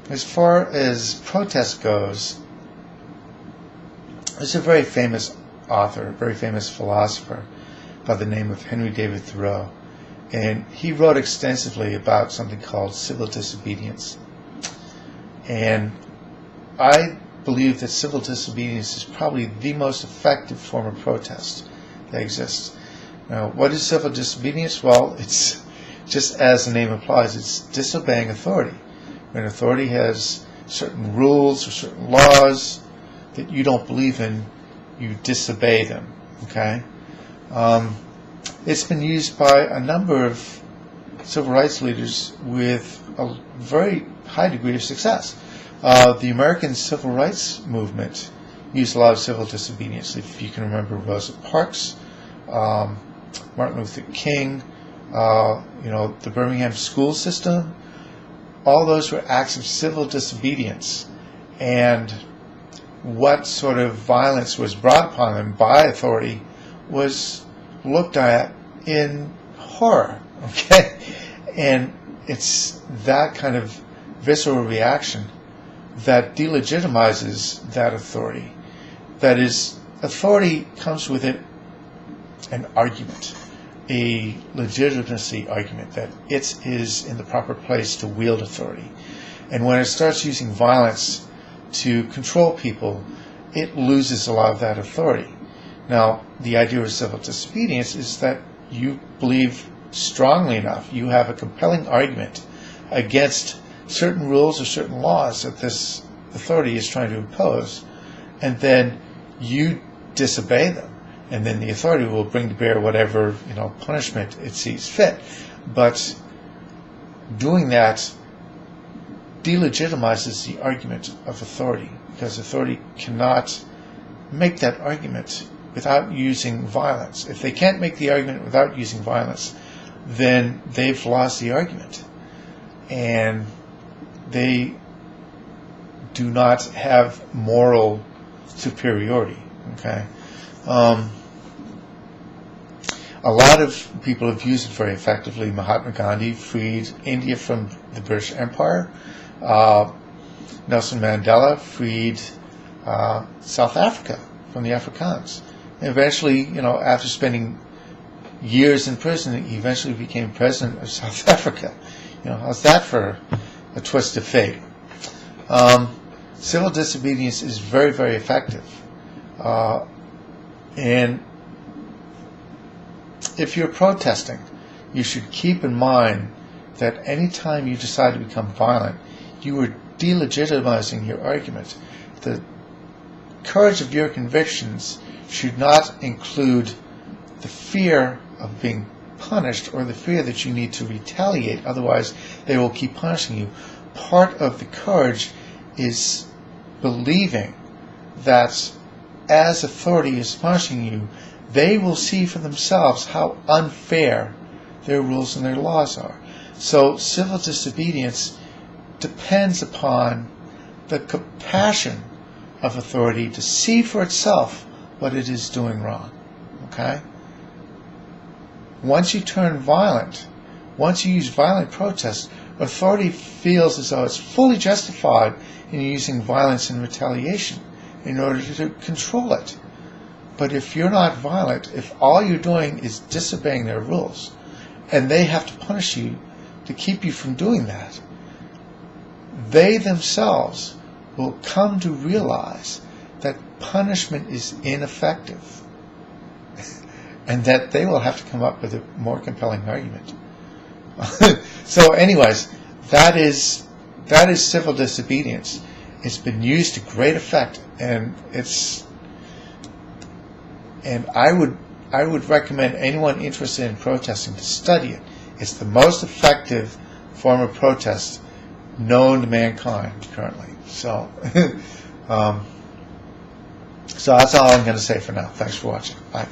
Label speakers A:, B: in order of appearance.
A: as far as protest goes, there's a very famous author, a very famous philosopher by the name of Henry David Thoreau, and he wrote extensively about something called civil disobedience. And I believe that civil disobedience is probably the most effective form of protest that exists. Now, what is civil disobedience? Well, it's just as the name implies, it's disobeying authority. When authority has certain rules or certain laws that you don't believe in, you disobey them. Okay? It's been used by a number of civil rights leaders with a very high degree of success. The American civil rights movement used a lot of civil disobedience. If you can remember Rosa Parks, Martin Luther King, the Birmingham school system, all those were acts of civil disobedience. And what sort of violence was brought upon them by authority was looked at in horror, okay? And it's that kind of visceral reaction that delegitimizes that authority. That is, authority comes with it an argument, a legitimacy argument, that it is in the proper place to wield authority. And when it starts using violence to control people, it loses a lot of that authority. Now, the idea of civil disobedience is that you believe strongly enough, you have a compelling argument against certain rules or certain laws that this authority is trying to impose, and then you disobey them, and then the authority will bring to bear whatever punishment it sees fit. But doing that delegitimizes the argument of authority, because authority cannot make that argument without using violence. If they can't make the argument without using violence, then they've lost the argument, and they do not have moral superiority. Okay, a lot of people have used it very effectively. Mahatma Gandhi freed India from the British Empire. Nelson Mandela freed South Africa from the Afrikaans. And eventually, after spending years in prison, he eventually became president of South Africa. How's that for a twist of fate? Civil disobedience is very, very effective. And if you're protesting, you should keep in mind that any time you decide to become violent, you are delegitimizing your argument. The courage of your convictions should not include the fear of being punished or the fear that you need to retaliate, otherwise they will keep punishing you. Part of the courage is believing that as authority is punishing you, they will see for themselves how unfair their rules and their laws are. So civil disobedience depends upon the compassion of authority to see for itself what it is doing wrong. Okay? Once you turn violent, once you use violent protest, authority feels as though it's fully justified in using violence and retaliation in order to control it. But if you're not violent, if all you're doing is disobeying their rules, and they have to punish you to keep you from doing that, they themselves will come to realize that punishment is ineffective and that they will have to come up with a more compelling argument. So anyways, that is civil disobedience. It's been used to great effect, and I would recommend anyone interested in protesting to study it. It's the most effective form of protest known to mankind currently. So, so that's all I'm going to say for now. Thanks for watching. Bye.